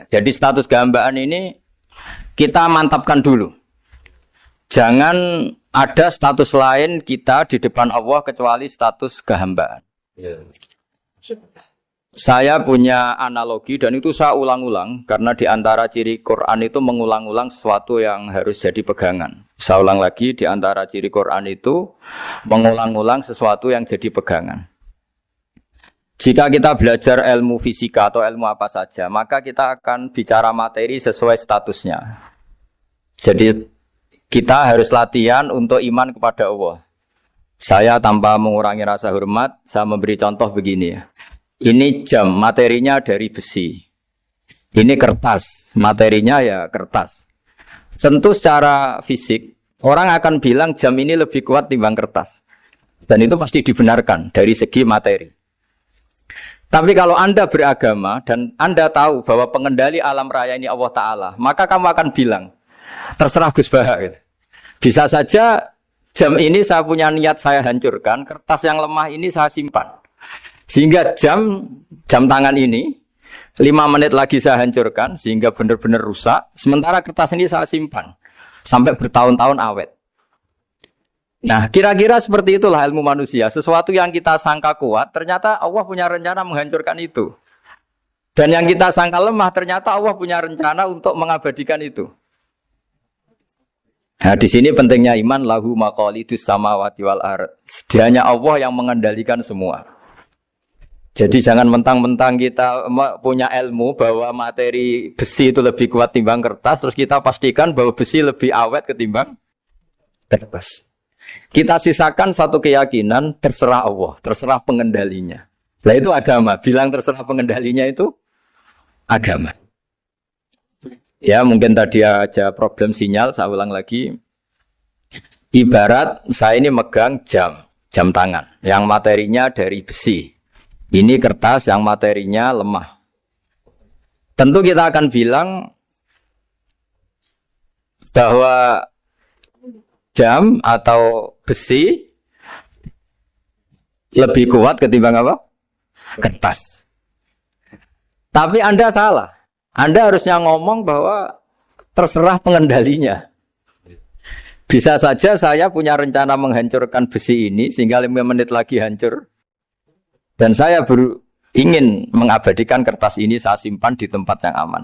Jadi status kehambaan ini kita mantapkan dulu. Jangan ada status lain kita di depan Allah kecuali status kehambaan. Saya punya analogi dan itu saya ulang-ulang karena di antara ciri Quran itu mengulang-ulang sesuatu yang harus jadi pegangan. Saya ulang lagi, di antara ciri Quran itu mengulang-ulang sesuatu yang jadi pegangan. Jika kita belajar ilmu fisika atau ilmu apa saja, maka kita akan bicara materi sesuai statusnya. Jadi kita harus latihan untuk iman kepada Allah. Saya tanpa mengurangi rasa hormat, saya memberi contoh begini ya. Ini jam, materinya dari besi. Ini kertas, materinya ya kertas. Tentu secara fisik, orang akan bilang jam ini lebih kuat timbang kertas. Dan itu pasti dibenarkan dari segi materi. Tapi kalau Anda beragama dan Anda tahu bahwa pengendali alam raya ini Allah Ta'ala, maka kamu akan bilang, terserah Gus Baha. Gitu. Bisa saja jam ini saya punya niat saya hancurkan, kertas yang lemah ini saya simpan. Sehingga jam tangan ini 5 menit lagi saya hancurkan sehingga benar-benar rusak. Sementara kertas ini saya simpan sampai bertahun-tahun awet. Nah, kira-kira seperti itulah ilmu manusia. Sesuatu yang kita sangka kuat, ternyata Allah punya rencana menghancurkan itu. Dan yang kita sangka lemah, ternyata Allah punya rencana untuk mengabadikan itu. Nah, di sini pentingnya iman lahu maqalidus samawati wal ardh. Hanya Allah yang mengendalikan semua. Jadi jangan mentang-mentang kita punya ilmu bahwa materi besi itu lebih kuat timbang kertas, terus kita pastikan bahwa besi lebih awet ketimbang kertas. Kita sisakan satu keyakinan, terserah Allah, terserah pengendalinya. Nah itu agama, bilang terserah pengendalinya itu agama. Ya mungkin tadi aja problem sinyal, saya ulang lagi. Ibarat saya ini megang jam tangan, yang materinya dari besi. Ini kertas yang materinya lemah. Tentu kita akan bilang bahwa jam atau besi lebih kuat ketimbang apa? Kertas. Tapi Anda salah. Anda harusnya ngomong bahwa terserah pengendalinya. Bisa saja saya punya rencana menghancurkan besi ini sehingga 5 menit lagi hancur. Dan saya ingin mengabadikan kertas ini saya simpan di tempat yang aman.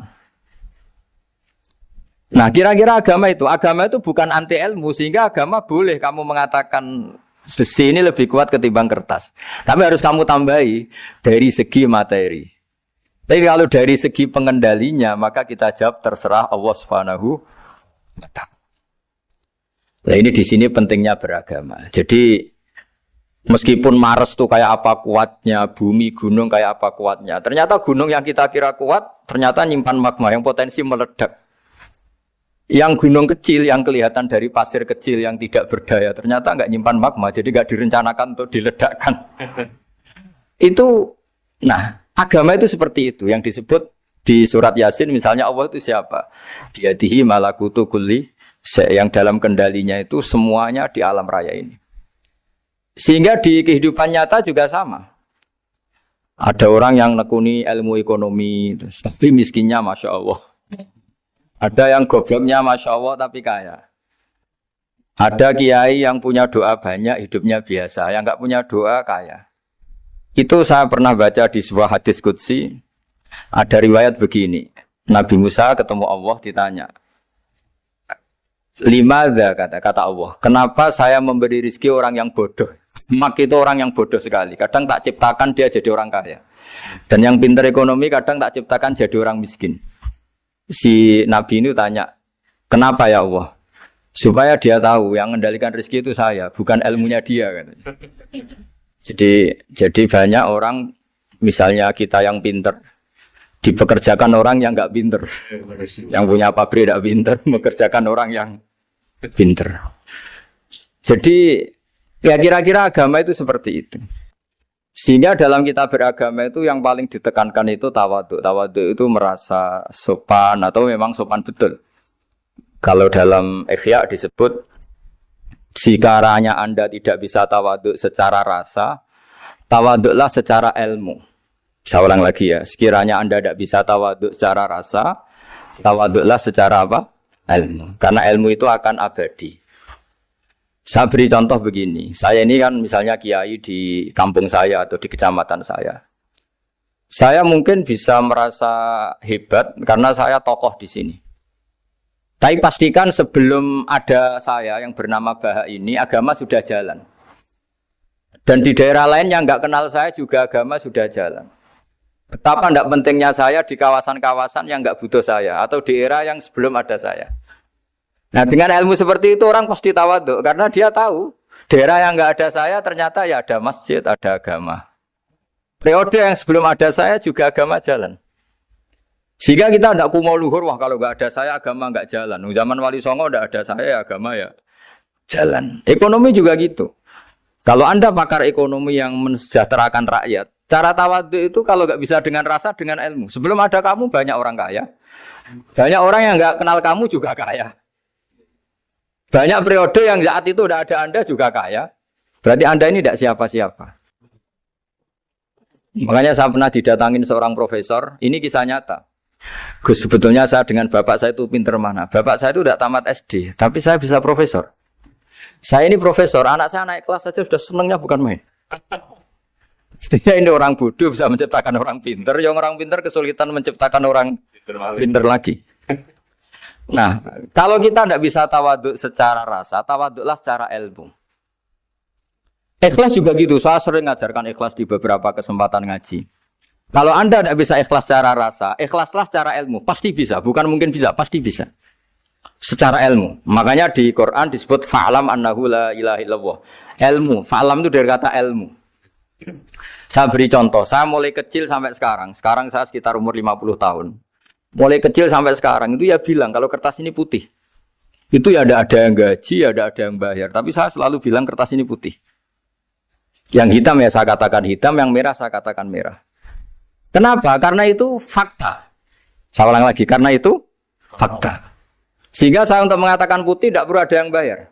Nah kira-kira agama itu bukan anti ilmu. Sehingga agama boleh kamu mengatakan besi ini lebih kuat ketimbang kertas. Tapi harus kamu tambahi dari segi materi. Tapi kalau dari segi pengendalinya maka kita jawab terserah Allah Subhanahu wa ta'ala. Nah ini di sini pentingnya beragama. Jadi meskipun Mars tuh kayak apa kuatnya, bumi, gunung kayak apa kuatnya. Ternyata gunung yang kita kira kuat, ternyata nyimpan magma yang potensi meledak. Yang gunung kecil, yang kelihatan dari pasir kecil yang tidak berdaya, ternyata nggak nyimpan magma, jadi nggak direncanakan untuk diledakkan. Itu, nah agama itu seperti itu, yang disebut di surat Yasin misalnya Allah itu siapa? Biyadihi malakutu kulli, yang dalam kendalinya itu semuanya di alam raya ini. Sehingga di kehidupan nyata juga sama. Ada orang yang nekuni ilmu ekonomi, tapi miskinnya Masya Allah. Ada yang gobloknya Masya Allah tapi kaya. Ada kiai yang punya doa banyak, hidupnya biasa. Yang nggak punya doa kaya. Itu saya pernah baca di sebuah hadis qudsi. Ada riwayat begini. Nabi Musa ketemu Allah ditanya. Limadza kata Allah. Kenapa saya memberi rezeki orang yang bodoh? Mak itu orang yang bodoh sekali. Kadang tak ciptakan dia jadi orang kaya. Dan yang pintar ekonomi kadang tak ciptakan jadi orang miskin. Si Nabi ini tanya, kenapa ya Allah? Supaya dia tahu yang mengendalikan rezeki itu saya, bukan ilmunya dia. Katanya. Jadi banyak orang, misalnya kita yang pintar, dipekerjakan orang yang nggak pintar. Yang punya pabrik tidak pintar, mengerjakan orang yang pintar. Jadi ya kira-kira agama itu seperti itu. Sehingga dalam kita beragama itu yang paling ditekankan itu tawadhu. Tawadhu itu merasa sopan atau memang sopan betul. Kalau dalam Ihya disebut sekiranya Anda tidak bisa tawadhu secara rasa, tawadhulah secara ilmu. Saya ulang lagi ya, sekiranya Anda tidak bisa tawaduk secara rasa, tawaduklah secara apa? Ilmu. Karena ilmu itu akan abadi. Saya beri contoh begini, saya ini kan misalnya kiai di kampung saya atau di kecamatan saya. Saya mungkin bisa merasa hebat karena saya tokoh di sini. Tapi pastikan sebelum ada saya yang bernama Baha ini, agama sudah jalan. Dan di daerah lain yang nggak kenal saya juga agama sudah jalan. Betapa tidak pentingnya saya di kawasan-kawasan yang nggak butuh saya atau di era yang sebelum ada saya. Nah dengan ilmu seperti itu orang pasti tawaduk karena dia tahu daerah yang nggak ada saya ternyata ya ada masjid, ada agama. Periode yang sebelum ada saya juga agama jalan. Sehingga kita tidak kumo luhur, wah kalau nggak ada saya agama nggak jalan. Zaman Wali Songo tidak ada saya agama ya jalan. Ekonomi juga gitu. Kalau Anda pakar ekonomi yang mensejahterakan rakyat, cara tawaduk itu kalau nggak bisa dengan rasa, dengan ilmu. Sebelum ada kamu banyak orang kaya. Banyak orang yang nggak kenal kamu juga kaya. Banyak periode yang saat itu udah ada Anda juga kaya. Berarti Anda ini tidak siapa-siapa. Makanya saya pernah didatangin seorang profesor. Ini kisah nyata. Gus, sebetulnya saya dengan bapak saya itu pinter mana. Bapak saya itu tidak tamat SD. Tapi saya bisa profesor. Saya ini profesor. Anak saya naik kelas saja sudah senangnya bukan main. Setidaknya ini orang bodoh bisa menciptakan orang pinter. Yang orang pinter kesulitan menciptakan orang pinter lagi. Nah, kalau kita tidak bisa tawaduk secara rasa, tawaduklah secara ilmu. Ikhlas juga gitu. Saya sering mengajarkan ikhlas di beberapa kesempatan ngaji. Kalau Anda tidak bisa ikhlas secara rasa, ikhlaslah secara ilmu. Pasti bisa. Bukan mungkin bisa, pasti bisa. Secara ilmu. Makanya di Quran disebut fa'lam annahu la ilaha illallah. Ilmu. Fa'lam itu dari kata ilmu. Saya beri contoh. Saya mulai kecil sampai sekarang. Sekarang saya sekitar umur 50 tahun. Mulai kecil sampai sekarang itu ya bilang kalau kertas ini putih. Itu ya ada yang gaji, ada yang bayar. Tapi saya selalu bilang kertas ini putih. Yang hitam ya saya katakan hitam, yang merah saya katakan merah. Kenapa? Karena itu fakta. Saya ulang lagi, karena itu fakta. Sehingga saya untuk mengatakan putih tidak perlu ada yang bayar.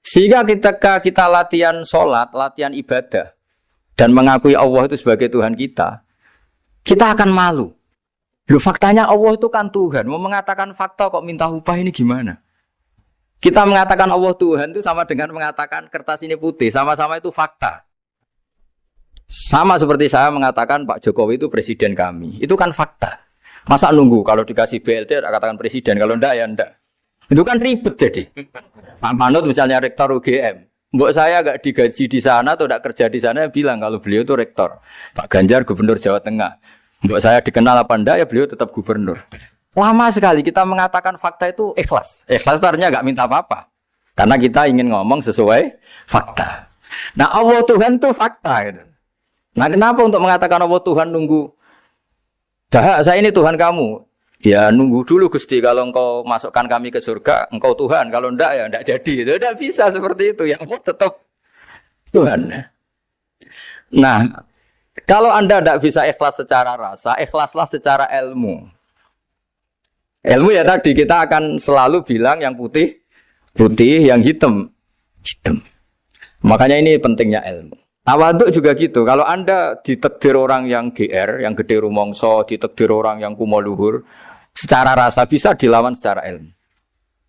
Sehingga ketika kita latihan sholat, latihan ibadah, dan mengakui Allah itu sebagai Tuhan kita akan malu. Loh, faktanya Allah itu kan Tuhan. Mau mengatakan fakta kok minta upah ini gimana? Kita mengatakan Allah Tuhan itu sama dengan mengatakan kertas ini putih. Sama-sama itu fakta. Sama seperti saya mengatakan Pak Jokowi itu presiden kami. Itu kan fakta. Masa nunggu kalau dikasih BLT katakan presiden. Kalau enggak ya enggak. Itu kan ribet jadi. Pak Manut misalnya rektor UGM. Mbok saya enggak digaji di sana atau enggak kerja di sana bilang kalau beliau itu rektor. Pak Ganjar gubernur Jawa Tengah. Mbok saya dikenal apa enggak ya beliau tetap gubernur. Lama sekali kita mengatakan fakta itu ikhlas. Ikhlas itu artinya enggak minta apa-apa. Karena kita ingin ngomong sesuai fakta. Nah Allah Tuhan itu fakta gitu. Nah kenapa untuk mengatakan Allah Tuhan nunggu? Dah saya ini Tuhan kamu. Ya nunggu dulu Gusti kalau engkau masukkan kami ke surga, engkau Tuhan. Kalau enggak ya enggak jadi. Itu enggak bisa seperti itu. Ya Allah tetap Tuhan. Nah, kalau Anda tidak bisa ikhlas secara rasa, ikhlaslah secara ilmu. Ilmu ya tadi kita akan selalu bilang yang putih, putih, yang hitam, hitam. Makanya ini pentingnya ilmu. Tawaduk juga gitu. Kalau Anda ditakdir orang yang GR, yang gede rumongso, ditakdir orang yang kumo luhur, secara rasa bisa dilawan secara ilmu.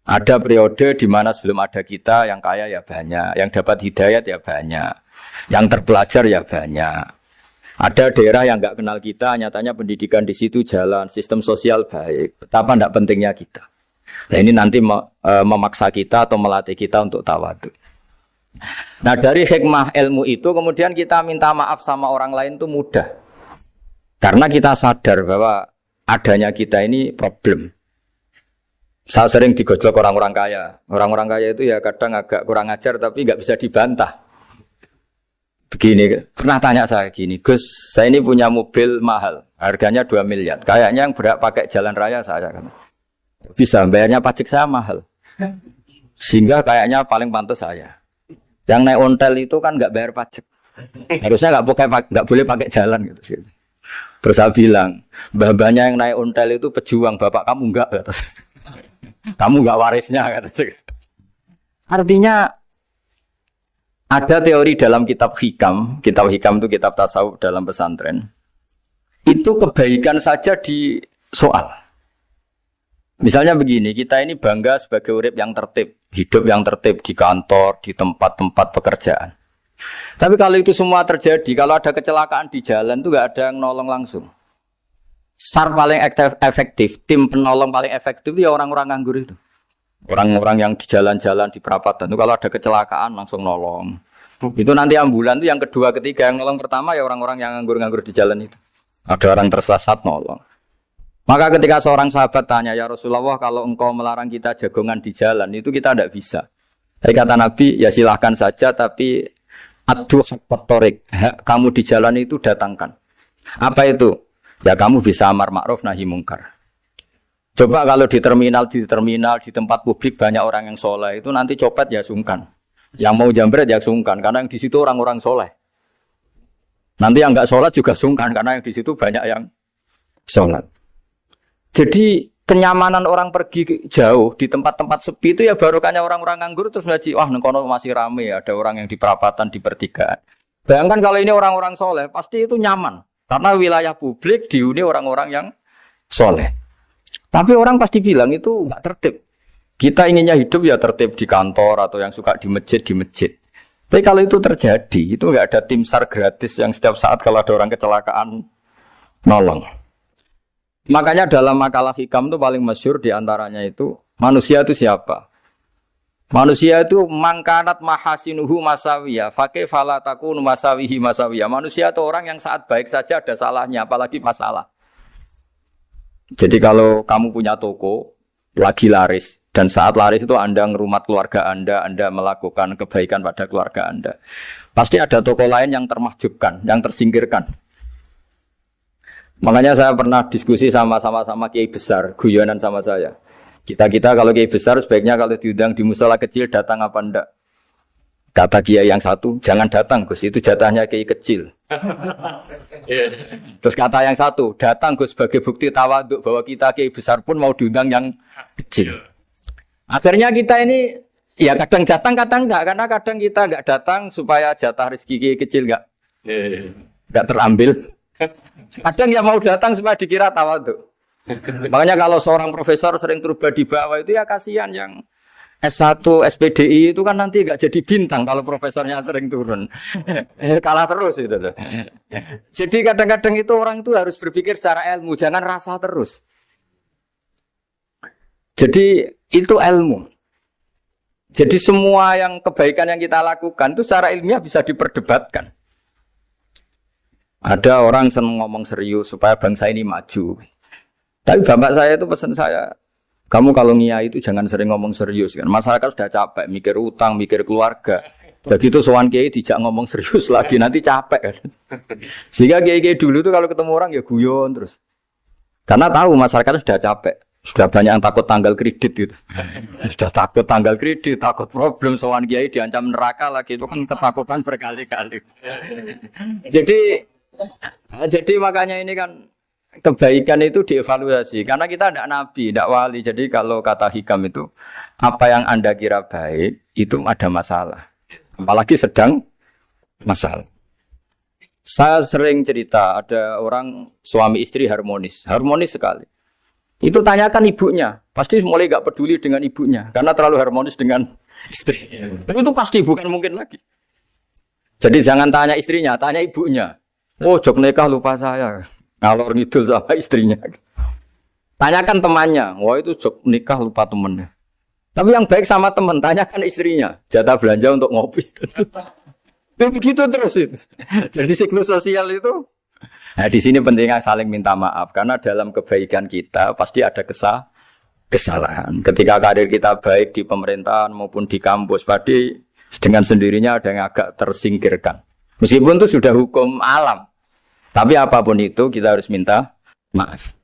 Ada periode di mana sebelum ada kita yang kaya ya banyak, yang dapat hidayat ya banyak, yang terpelajar ya banyak. Ada daerah yang nggak kenal kita, nyatanya pendidikan di situ jalan, sistem sosial baik. Betapa tidak pentingnya kita. Nah ini nanti memaksa kita atau melatih kita untuk tawaduk. Nah dari hikmah ilmu itu kemudian kita minta maaf sama orang lain itu mudah. Karena kita sadar bahwa adanya kita ini problem. Saya sering digojlok orang-orang kaya. Orang-orang kaya itu ya kadang agak kurang ajar tapi nggak bisa dibantah. Begini, pernah tanya saya gini, Gus, saya ini punya mobil mahal, harganya 2 miliar. Kayaknya yang berak pakai jalan raya saya kan. Bisa, bayarnya pajak saya mahal. Sehingga kayaknya paling pantas saya. Yang naik ontel itu kan nggak bayar pajak. Harusnya nggak boleh pakai jalan gitu. Terus saya bilang, mbah-mbahnya yang naik ontel itu pejuang, bapak kamu enggak. Kata. Kamu enggak warisnya. Kata. Artinya ada teori dalam kitab hikam itu kitab tasawuf dalam pesantren. itu kebaikan saja di soal. Misalnya begini, kita ini bangga sebagai urip yang tertib, hidup yang tertib di kantor, di tempat-tempat pekerjaan. Tapi kalau itu semua terjadi, kalau ada kecelakaan di jalan itu gak ada yang nolong langsung. SAR paling efektif, tim penolong paling efektif itu ya orang-orang nganggur itu. Orang-orang yang di jalan-jalan, di perapatan itu kalau ada kecelakaan langsung nolong. Itu nanti ambulan itu yang kedua, ketiga, yang nolong pertama ya orang-orang yang nganggur-nganggur di jalan itu. Ada orang tersesat nolong. Maka ketika seorang sahabat tanya, ya Rasulullah kalau engkau melarang kita jagongan di jalan, itu kita tidak bisa. Tapi kata Nabi, ya silahkan saja, tapi adu haqqat thoriq, kamu di jalan itu datangkan. Apa itu? Ya kamu bisa amar ma'ruf nahi mungkar. Coba kalau di terminal, di tempat publik banyak orang yang soleh, itu nanti copet ya sungkan. Yang mau jambret ya sungkan, karena yang di situ orang-orang soleh. Nanti yang enggak sholat juga sungkan, karena yang di situ banyak yang sholat. Jadi kenyamanan orang pergi jauh di tempat-tempat sepi itu ya barokahnya orang-orang nganggur terus ngaji, wah nengkono masih rame ya, ada orang yang di perapatan, di pertigaan. Bayangkan kalau ini orang-orang soleh, pasti itu nyaman. Karena wilayah publik dihuni orang-orang yang soleh. Tapi orang pasti bilang itu nggak tertib. Kita inginnya hidup ya tertib di kantor atau yang suka di masjid, di masjid. Tapi kalau itu terjadi, itu nggak ada tim SAR gratis yang setiap saat kalau ada orang kecelakaan nolong. Makanya dalam makalah hikam itu paling masyhur diantaranya itu manusia itu siapa? Manusia itu mangkanat mahasinuhu masawiyah, fakih falatakun masawihi masawiyah. Manusia itu orang yang saat baik saja ada salahnya, apalagi masalah. Jadi kalau kamu punya toko lagi laris dan saat laris itu Anda ngerumat keluarga Anda melakukan kebaikan pada keluarga Anda, pasti ada toko lain yang termahjubkan, yang tersingkirkan. Makanya saya pernah diskusi sama kiai besar, guyonan sama saya. Kita kalau kiai besar sebaiknya kalau diundang di musala kecil datang apa enggak? Kata kiai yang satu, jangan datang Gus, itu jatahnya kiai kecil. Terus kata yang satu, datang Gus sebagai bukti tawaduk bahwa kita kiai besar pun mau diundang yang kecil. Akhirnya kita ini ya kadang datang kadang enggak, karena kadang kita enggak datang supaya jatah rezeki kiai kecil enggak terambil. Kadang yang mau datang supaya dikira tawaduk. Makanya kalau seorang profesor sering terubah di bawah itu ya kasihan yang S1, SPDI itu kan nanti enggak jadi bintang kalau profesornya sering turun. Kalah terus itu loh. Jadi kadang-kadang itu orang itu harus berpikir secara ilmu, jangan rasa terus. Jadi itu ilmu. Jadi semua yang kebaikan yang kita lakukan itu secara ilmiah bisa diperdebatkan. Ada orang senang ngomong serius supaya bangsa ini maju. Tapi bapak saya itu pesan saya, kamu kalau ngiyai itu jangan sering ngomong serius kan. Masyarakat sudah capek mikir utang, mikir keluarga. Jadi itu sowan kiai dijak ngomong serius lagi nanti capek kan. Sehingga kiai-kiai dulu itu kalau ketemu orang ya guyon terus. Karena tahu masyarakat sudah capek. Sudah banyak yang takut tanggal kredit gitu. Sudah takut tanggal kredit, takut problem sowan kiai diancam neraka lagi itu kan ketakutan berkali-kali. Jadi makanya ini kan kebaikan itu dievaluasi karena kita tidak nabi, tidak wali. Jadi kalau kata hikam itu apa yang Anda kira baik itu ada masalah. Apalagi sedang masalah. Saya sering cerita ada orang suami istri harmonis sekali. Itu tanyakan ibunya, pasti mulai gak peduli dengan ibunya karena terlalu harmonis dengan istri. Tapi itu pasti bukan mungkin lagi. Jadi jangan tanya istrinya, tanya ibunya. Oh, jok nikah lupa saya. Ngalor ngidul sama istrinya. Tanyakan temannya. Wah, itu jok nikah lupa temennya. Tapi yang baik sama teman, tanyakan istrinya. Jatah belanja untuk ngopi. Begitu terus itu. Jadi siklus sosial itu. Nah, di sini pentingnya saling minta maaf karena dalam kebaikan kita pasti ada kesalahan. Ketika karir kita baik di pemerintahan maupun di kampus, pasti dengan sendirinya ada yang agak tersingkirkan. Meskipun itu sudah hukum alam. Tapi apapun itu kita harus minta maaf.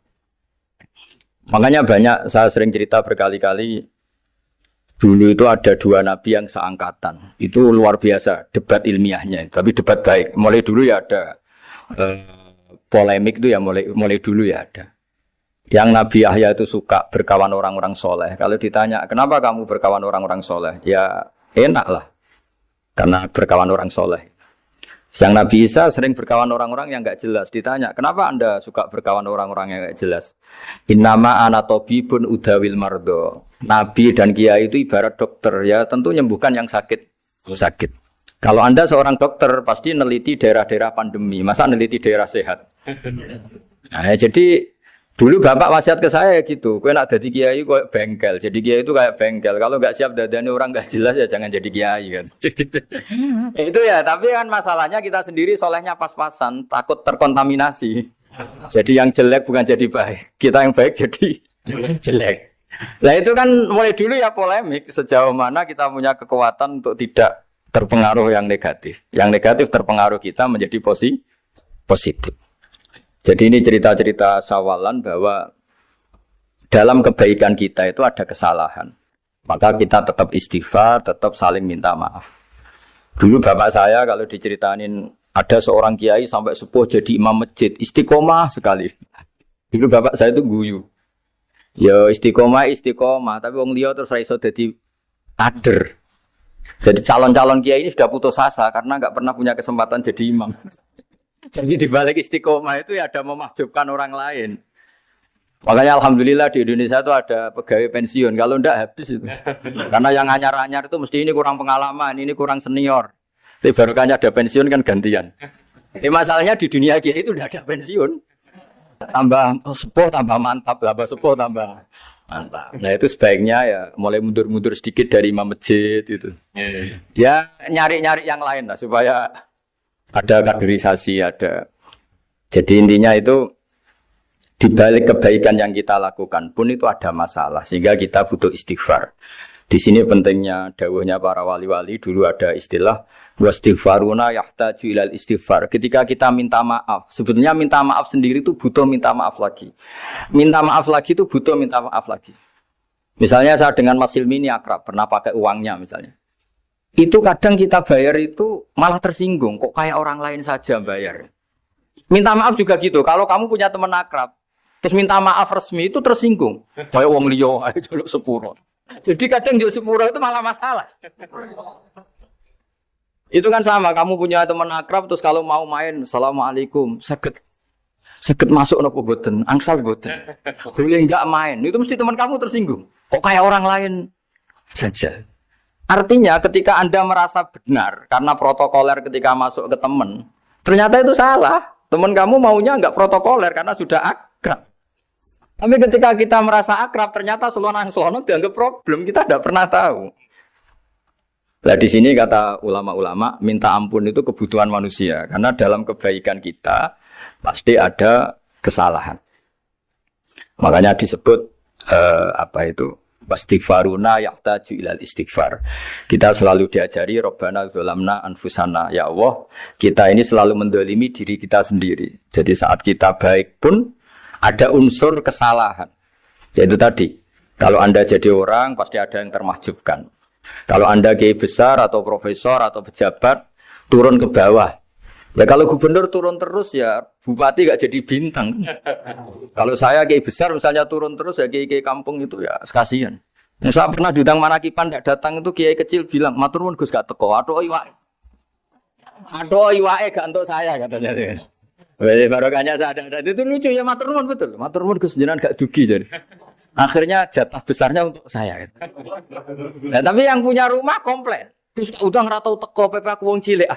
Makanya banyak, saya sering cerita berkali-kali, dulu itu ada dua nabi yang seangkatan. Itu luar biasa debat ilmiahnya, tapi debat baik. Mulai dulu ya ada polemik itu ya mulai dulu ya ada. Yang Nabi Yahya itu suka berkawan orang-orang soleh. Kalau ditanya, kenapa kamu berkawan orang-orang soleh? Ya enak lah, karena berkawan orang soleh. Yang Nabi Isa sering berkawan orang-orang yang nggak jelas. Ditanya, kenapa Anda suka berkawan orang-orang yang nggak jelas? Innama ana tabibun udawil mardo. Nabi dan kiai itu ibarat dokter, ya tentu menyembuhkan yang sakit. Kalau Anda seorang dokter, pasti neliti daerah-daerah pandemi. Masa neliti daerah sehat? Nah, jadi dulu bapak wasiat ke saya gitu. Kowe nak jadi kiai kayak bengkel. Jadi kiai itu kayak bengkel. Kalau nggak siap dadani orang nggak jelas ya jangan jadi kiai kan. Itu ya. Tapi kan masalahnya kita sendiri solehnya pas-pasan, takut terkontaminasi. Jadi yang jelek bukan jadi baik. Kita yang baik jadi jelek. Nah itu kan mulai dulu ya polemik. Sejauh mana kita punya kekuatan untuk tidak terpengaruh yang negatif. Yang negatif terpengaruh kita menjadi positif. Jadi ini cerita-cerita sawalan bahwa dalam kebaikan kita itu ada kesalahan. Maka kita tetap istighfar, tetap saling minta maaf. Dulu bapak saya kalau diceritain ada seorang kiai sampai sepuh jadi imam masjid, istiqomah sekali. Dulu bapak saya itu guyu. Ya istiqomah, tapi wong liya terus ra iso dadi kader. Jadi calon-calon kiai ini sudah putus asa karena enggak pernah punya kesempatan jadi imam. Jadi di balik istiqomah itu ya ada memahjubkan orang lain. Makanya alhamdulillah di Indonesia itu ada pegawai pensiun. Kalau enggak habis itu. Karena yang anyar-anyar itu mesti ini kurang pengalaman, ini kurang senior. Tapi baru kan ada pensiun kan gantian. Masalahnya di dunia kiai itu udah ada pensiun. Tambah sepuh tambah mantap, tambah sepuh tambah mantap. Nah itu sebaiknya ya mulai mundur-mundur sedikit dari imam masjid itu. Ya nyari-nyari yang lain lah supaya ada kaderisasi, ada. Jadi intinya itu di balik kebaikan yang kita lakukan pun itu ada masalah sehingga kita butuh istighfar. Di sini pentingnya dawuhnya para wali-wali dulu ada istilah wastighfaruna yahtaju ilal istighfar. Ketika kita minta maaf, sebetulnya minta maaf sendiri itu butuh minta maaf lagi. Minta maaf lagi itu butuh minta maaf lagi. Misalnya saya dengan Mas Hilmi ini akrab, pernah pakai uangnya misalnya. Itu kadang kita bayar itu malah tersinggung. Kok kayak orang lain saja bayar. Minta maaf juga gitu. Kalau kamu punya teman akrab, terus minta maaf resmi itu tersinggung. Kayak wong liya ae jaluk sepuro. Jadi kadang jaluk sepuro itu malah masalah. Itu kan sama. Kamu punya teman akrab, terus kalau mau main, assalamualaikum, sakit masuk nopo boten, angsal boten. Boleh enggak main. Itu mesti teman kamu tersinggung. Kok kayak orang lain saja. Artinya ketika Anda merasa benar karena protokoler ketika masuk ke teman, ternyata itu salah. Teman kamu maunya enggak protokoler karena sudah akrab. Tapi ketika kita merasa akrab, ternyata selonang-selonang dianggap problem. Kita tidak pernah tahu. Nah di sini kata ulama-ulama, minta ampun itu kebutuhan manusia. Karena dalam kebaikan kita pasti ada kesalahan. Makanya disebut wastighfaruna yahtaju ilal istighfar. Kita selalu diajari Rabbana dzalamna anfusana. Ya Allah, kita ini selalu mendolimi diri kita sendiri. Jadi saat kita baik pun ada unsur kesalahan. Yaitu tadi, kalau Anda jadi orang pasti ada yang termahjubkan. Kalau Anda kiai besar atau profesor atau pejabat turun ke bawah. Ya kalau gubernur turun terus ya bupati gak jadi bintang. Kalau saya kiai besar misalnya turun terus ya kiai kampung itu ya kasihan. Saya pernah diundang Manakipan tidak datang itu kiai kecil bilang matur nuwun Gus gak teko. Aduh iwake gak untuk saya katanya. Barokahnya saya ada. Itu lucu ya matur nuwun betul. Matur nuwun Gus jenengan gak dugi jadi. Akhirnya jatah besarnya untuk saya. Nah, tapi yang punya rumah komplain. Gus udah ora tau teko PP aku wong cilik.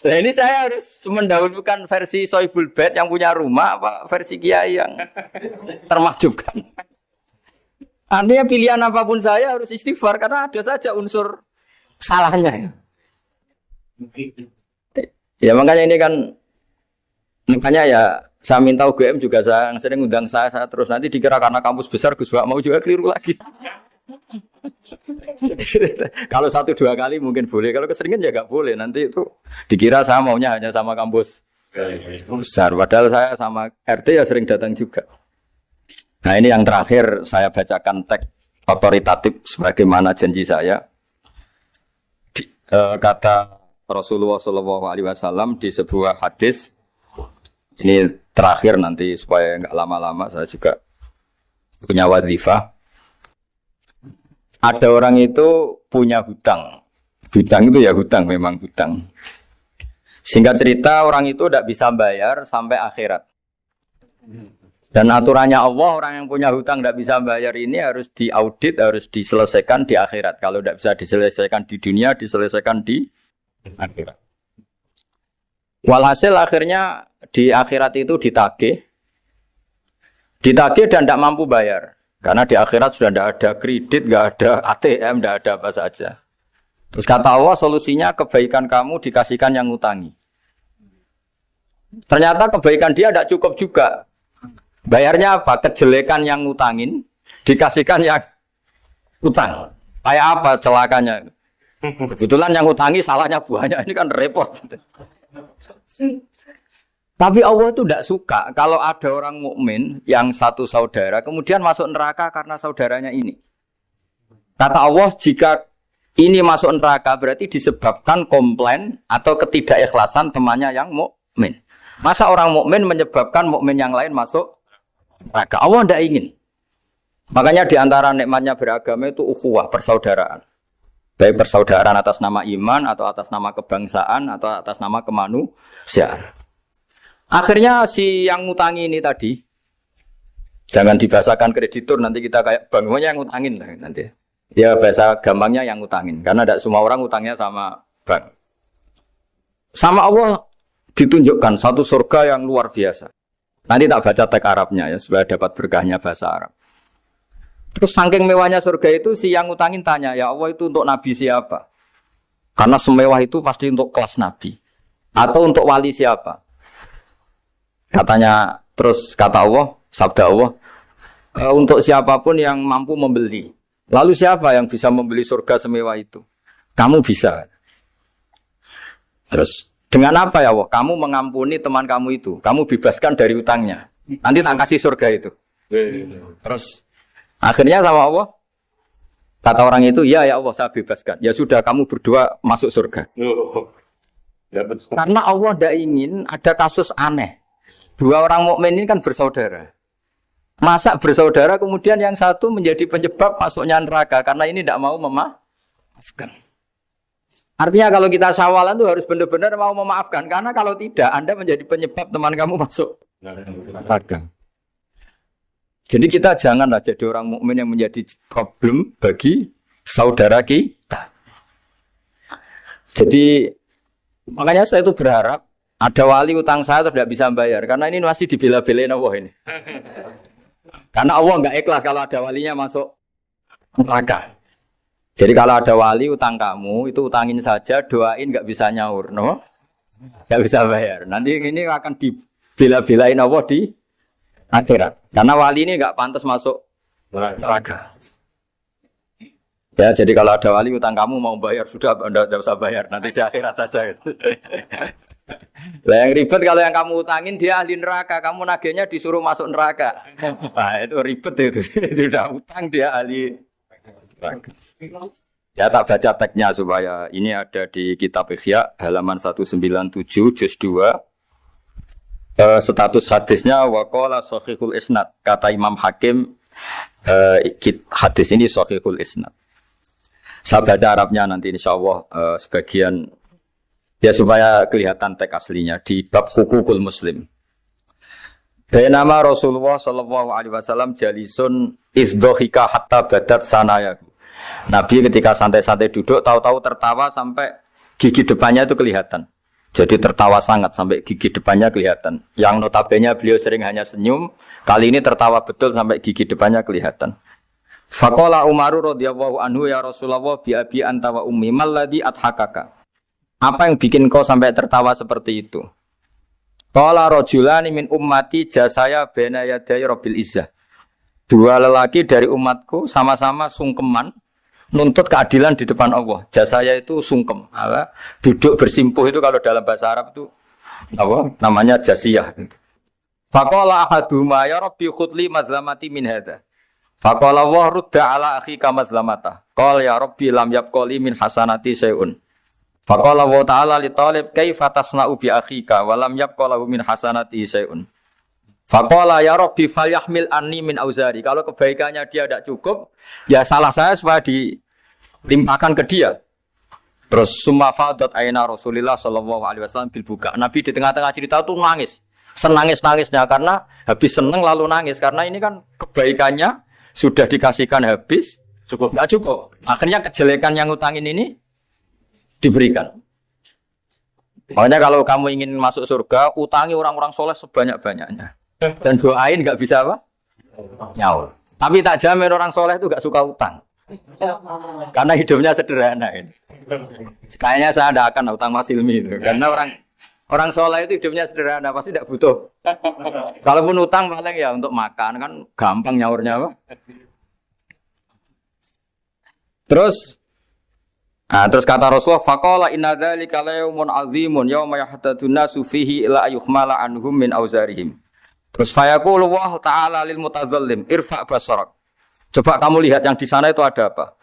Nah ini saya harus mendahulukan versi Soibul Bait yang punya rumah apa versi kiai yang termahjubkan. Artinya pilihan apapun saya harus istighfar karena ada saja unsur salahnya. Ya makanya ini kan makanya ya saya minta UGM juga saya sering undang saya terus nanti dikira karena kampus besar Gus Bak mau juga keliru lagi. Kalau 1-2 kali mungkin boleh, kalau keseringan ya nggak boleh. Nanti itu dikira saya maunya hanya sama kampus besar, padahal saya sama RT ya sering datang juga. Nah ini yang terakhir saya bacakan teks otoritatif sebagaimana janji saya. Kata Rasulullah SAW di sebuah hadis. Ini terakhir nanti supaya nggak lama-lama saya juga punya wadhifah. Ada orang itu punya hutang. Hutang itu ya hutang, memang hutang. Singkat cerita orang itu tidak bisa bayar sampai akhirat. Dan aturannya Allah, orang yang punya hutang tidak bisa bayar ini harus diaudit, harus diselesaikan di akhirat. Kalau tidak bisa diselesaikan di dunia, diselesaikan di akhirat. Walhasil akhirnya di akhirat itu ditagih dan tidak mampu bayar. Karena di akhirat sudah tidak ada kredit, tidak ada ATM, tidak ada apa saja. Terus kata Allah, solusinya kebaikan kamu dikasihkan yang ngutangi. Ternyata kebaikan dia tidak cukup juga. Bayarnya apa? Kejelekan yang ngutangin dikasihkan yang utang. Kayak apa celakanya? Kebetulan yang ngutangi salahnya banyak, ini kan repot. Tapi Allah itu tidak suka kalau ada orang mukmin yang satu saudara kemudian masuk neraka karena saudaranya ini. Kata Allah, jika ini masuk neraka berarti disebabkan komplain atau ketidakikhlasan temannya yang mukmin. Masa orang mukmin menyebabkan mukmin yang lain masuk neraka? Allah tidak ingin. Makanya di antara nikmatnya beragama itu ukhuwah, persaudaraan. Baik persaudaraan atas nama iman atau atas nama kebangsaan atau atas nama kemanusiaan. Akhirnya si yang ngutangi ini tadi, jangan dibahasakan kreditur, nanti kita kayak bank, yang ngutangin lah nanti. Ya bahasa gampangnya yang ngutangin, karena tidak semua orang ngutangnya sama bank. Sama Allah ditunjukkan satu surga yang luar biasa. Nanti tak baca teks Arabnya ya, supaya dapat berkahnya bahasa Arab. Terus saking mewahnya surga itu, si yang ngutangin tanya, ya Allah itu untuk nabi siapa? Karena semewah itu pasti untuk kelas nabi. Atau untuk wali siapa? Katanya, terus kata Allah, sabda Allah, untuk siapapun yang mampu membeli. Lalu siapa yang bisa membeli surga semewah itu? Kamu bisa. Terus, dengan apa ya Allah? Kamu mengampuni teman kamu itu. Kamu bebaskan dari utangnya. Nanti tak kasih surga itu. Terus, akhirnya sama Allah, kata orang itu, ya Allah saya bebaskan. Ya sudah, kamu berdua masuk surga. Karena Allah tidak ingin ada kasus aneh. Dua orang mukmin ini kan bersaudara. Masa bersaudara kemudian yang satu menjadi penyebab masuknya neraka karena ini tidak mau memaafkan. Artinya kalau kita syawalan itu harus benar-benar mau memaafkan, karena kalau tidak Anda menjadi penyebab teman kamu masuk neraka. Jadi kita janganlah jadi orang mukmin yang menjadi problem bagi saudara kita. Jadi makanya saya itu berharap ada wali utang saya tidak bisa bayar, karena ini masih dibela-belain Allah ini. Karena Allah nggak ikhlas kalau ada walinya masuk neraka. Jadi kalau ada wali utang kamu, itu utangin saja, doain nggak bisa nyaur, no? Nggak bisa bayar. Nanti ini akan dibela-belain Allah di akhirat. Karena wali ini nggak pantas masuk neraka. Ya, jadi kalau ada wali utang kamu mau bayar, sudah Anda tidak usah bayar, nanti di akhirat saja. Lah yang ribet kalau yang kamu utangin dia ahli neraka, kamu nagihnya disuruh masuk neraka. Nah, itu ribet itu. Sudah utang dia ahli neraka. Ya tak baca teksnya supaya ini ada di kitab Ihya halaman 197 juz 2. Status hadisnya waqala shahihul isnad, kata Imam Hakim, hadis ini shahihul isnad. Saya baca Arabnya nanti insyaallah sebagian ya supaya kelihatan teks aslinya di bab hukukul muslim. Nama Rasulullah sallallahu alaihi wasallam jalisun izdhika hatta badat sanaya. Nabi ketika santai-santai duduk tahu-tahu tertawa sampai gigi depannya itu kelihatan. Jadi tertawa sangat sampai gigi depannya kelihatan. Yang notabene beliau sering hanya senyum, kali ini tertawa betul sampai gigi depannya kelihatan. Faqala Umar radhiyallahu anhu ya Rasulullah bi abi anta wa ummi malladhi adhakaka. Apa yang bikin kau sampai tertawa seperti itu? Qala rajulani min ummati jasaya baina yaday rabbil izzah. Dua lelaki dari umatku sama-sama sungkeman nuntut keadilan di depan Allah. Jasaya itu sungkem, duduk bersimpuh itu kalau dalam bahasa Arab itu apa? Namanya jasiyah. Faqala ahaduhuma ya rabbi khudli madlamati min hadza. Faqala wa rudda ala akhika madlamata. Qala ya rabbi lam yabqali min hasanati syai'un. Faqala wa ta'ala li talib kaifa tasna'u bi akhika wa lam yabqalahu min hasanati syai'un. Faqala ya rabbi falyahmil anni min auzari. Kalau kebaikannya dia tidak cukup, ya salah saya supaya dilimpahkan ke dia. Terus summa fadat aina Rasulillah sallallahu alaihi wasallam bil buka. Nabi di tengah-tengah cerita tuh nangis. Senangis-nangisnya karena habis seneng lalu nangis karena ini kan kebaikannya sudah dikasihkan habis cukup enggak cukup. Akhirnya kejelekan yang ngutangin ini diberikan. Makanya kalau kamu ingin masuk surga, utangi orang-orang soleh sebanyak-banyaknya. Dan doain enggak bisa apa? Nyaur. Tapi tak jamin orang soleh itu enggak suka utang. Karena hidupnya sederhana ini. Kayaknya saya tidak akan utang Mas Hilmi itu. Karena orang soleh itu hidupnya sederhana, pasti tidak butuh. Kalaupun utang paling ya untuk makan kan gampang nyaurnya apa? Terus kata Rasulullah, faqala inna dzalika la yaumun azimun yauma yahtadun nasu fihi ila yuhmala anhum min auzarihim. Terus fayaqulu wa ta'ala lil mutadzallim irfa basarak. Coba kamu lihat yang di sana itu ada apa?